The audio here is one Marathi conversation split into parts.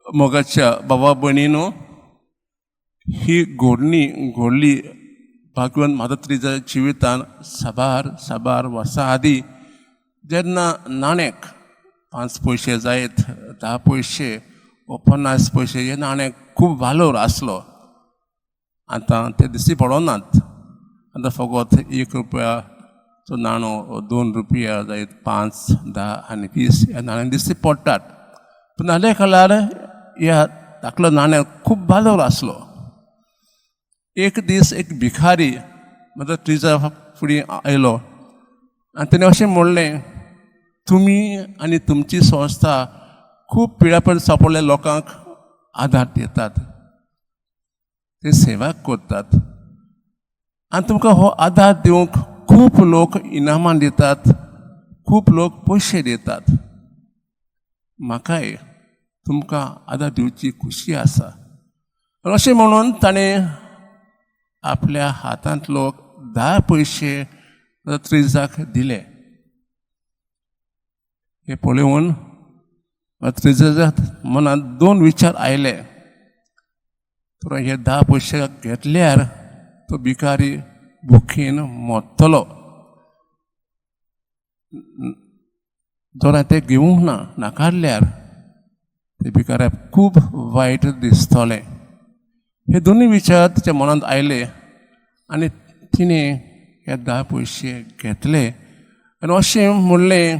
मोगाच्या बाबा भयणीनो ही घडली भागवंत माधुरीच्या जिवितान साबार वर्सां आदी जेन्ना नाण्याक 5 पैसे जायत 10 पैसे व 50 पैसे हे नाण्याक खूब वालोर आसलो. आतां ते दिश्टी पडोनात. आतां फकत 1 रुपयाचो नाणो 2 रुपया जायत 5, 10 आनी 20 ह्या नाण्याक दिश्टी पडटात. पूण नाल्या काळार ह्या धाकलो नाण्याक खूब वालोर आसलो. एक दीस एक भिकारी म्हजो ट्रिजा फुडें आयलो आनी ताणें अशें म्हणलें, तुमी आनी तुमची संस्था खूब पिळापण सांपडल्या लोकांक आदार दितात, ते सेवा करतात आनी तुमकां हो आदार दिवंक खूब लोक इनामां दितात, खूब लोक पयशे दितात. म्हाकाय तुमकां आदार दिवची खुशी आसा. अशें म्हणून ताणें आपल्या हातांतलो 10 पैसे त्रिजाक दिले. हे पळोवन त्रिजाच्या मनांत 2 विचार आयले. तर हे 10 पैसे घेतल्यार तो भिकारी भुकेन मरतलो, जर ते घेवंक ना नाकारल्यार ते भिकाऱ्याक खूब वायट दिसतलें. हे दोनूय विचार तिच्या मनांत आयले आनी तिणें हे 10 पैसे घेतले आनी अशें म्हणलें,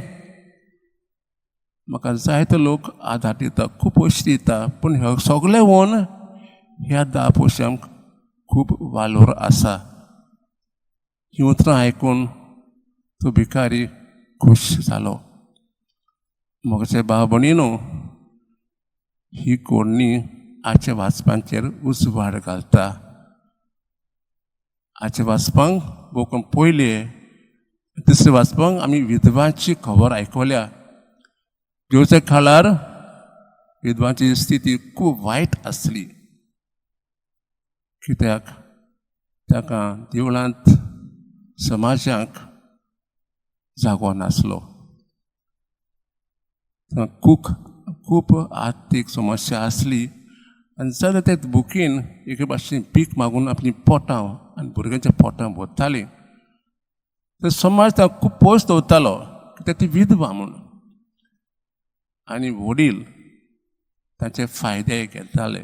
म्हाका जायते लोक आदार दिता, खूब पयशे दिता, पूण हे सगळें व्हरून ह्या 10 पैशांक खूब वालोर आसा. ही उतरां आयकून तो भिकारी खूश जालो. म्हजे भाव भयणीनो, ही कोणी आजच्या वाचपांचेर उजवाड घालता. आजच्या वाचपांक भोवकून पयले तिसरे वाचपांक आमी विधवांची खबर आयकल्या. घेवच्या काळार विधवांची स्थिती खूब वायट आसली, कित्याक ताका देवळांत समाजांक जागो नासलो. खूब आर्थीक समस्या आसली आनी जाल्यार ते भुकेन एके भाशेन पीक मागून आपली पोटां आनी भुरग्यांच्या पोटां भरताली. तर समाज ताका खूब पयस दवरतालो, कित्याक ती विधवा म्हूण. आनी वडील ताचे फायदे घेताले.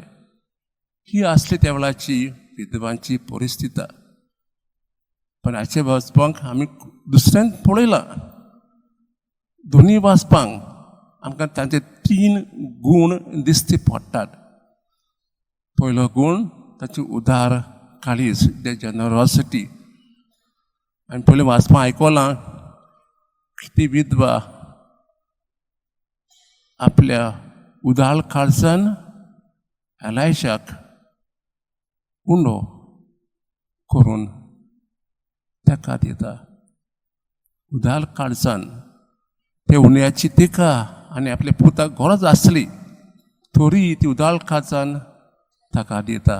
ही आसली त्या वेळाची विधवांची परिस्थिती. पण हाचे वाचपाक आमी दुसऱ्यान पळयलां. दोनी वाचपांक आमकां तांचे 3 गूण दिश्टी पडटात. पयलो गूण ताची उदार काळीज, जनरॉसिटी. आनी पयलें वाचपां आयकलां की ती विधवा आपल्या उदार काळजान एलायशाक उंडो करून ताका दिता. उदार काळजान ते उंड्याची तिका आनी आपल्या पुताक गरज आसली तरी ती उदार काळजान ताका दिता.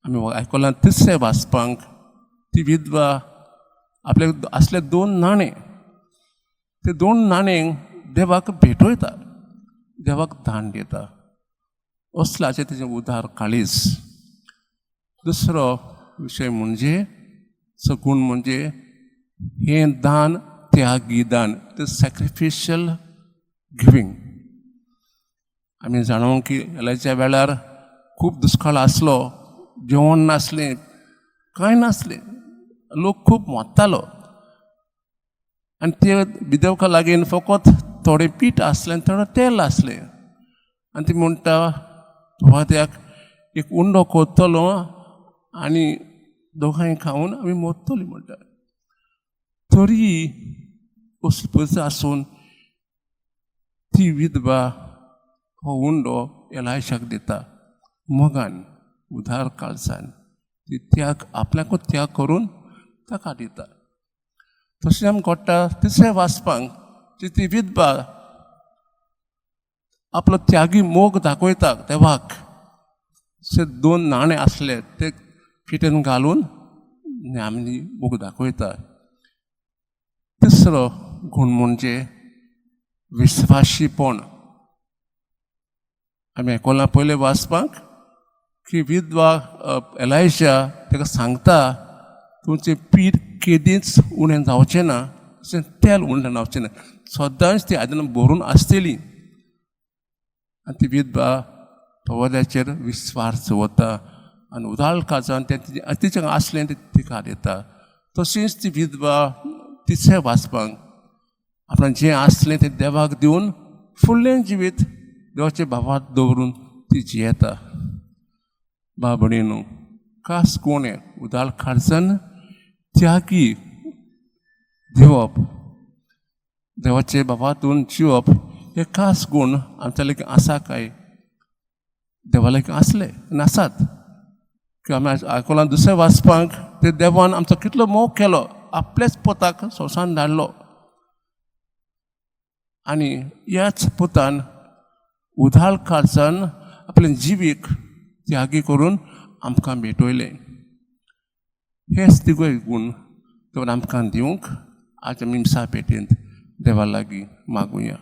आमी आयकलां तिसरे वाचपांक ती विधवा आपले असले 2 नाणे, ते 2 नाण्यांक देवाक भेटयता, देवाक दान दिता. असलाचें तेजें उदार काळीज. दुसरो विशय म्हणजे गूण म्हणजे हे दान त्यागी दान, ते सॅक्रिफिशियल गिवींग. आमी जाणूं की एलाच्या वेळार खूब दुश्काळ आसलो, जेवण नासलें, कांय नासलें, लोक खूब मरतालो. आनी ते विधवका लागीं फकत थोडें पीठ आसलें, थोडें तेल आसलें. आनी ती म्हणटा वाद्याक एक उंडो करतलो आनी दोगांय खावन आमी मरतलीं म्हणटा. तरी असली परिस्थिती आसून ती विधवा हो उंडो एलायशाक दिता, मोगान उदार काळजान. ती त्याग, आपल्याकूच त्याग करून ताका दिता. तशें आमकां घडटा तिसऱ्या वाचपांक ती विधवा आपलो त्यागी मोग दाखयता देवाक. अशे 2 नाणे आसले ते पिठेन घालून आमी मोग दाखयता. तिसरो गूण म्हणजे विस्वाशीपण. आमी आयकलां पयलें वाचपाक की विधवा एलायशा ताका सांगता तुमचें पीठ केदींच उणें जावचें ना अशें तेल उणें जावचें ना सदांच ती आयदनां भरून आसतलीं आनी ती विधवा पवाल्याचेर विस्वास दवरता आनी उदाळ काळजान तें तिजें अतिशय आसलें तें तिका दिता तशींच ती विधवा तिसऱ्या वाचपाक आपणान जें आसलें तें देवाक दिवन फुडलें जिवीत देवाचे भावांत दवरून ती जियेता भाव भयणीनो खास कोण उदाळ काळजान त्यागी दिवप देवाचे भावांतून जिवप हे खास गूण आमच्या लेगीत आसा काय देवा लेगीत आसले आनी आसात की आमी आयकलां दुसरें वाचपाक ते देवान आमचो कितलो मोग केलो आपलेच पुताक संवसारांत धाडलो आनी ह्याच पुतान उदाळ काळजान आपलें जिवीक त्यागी करून आमकां भेटयलें हेच तिगूय गूण देवान आमकां दिवंक आज आमी मिसा पेटयेंत देवा लागीं मागुया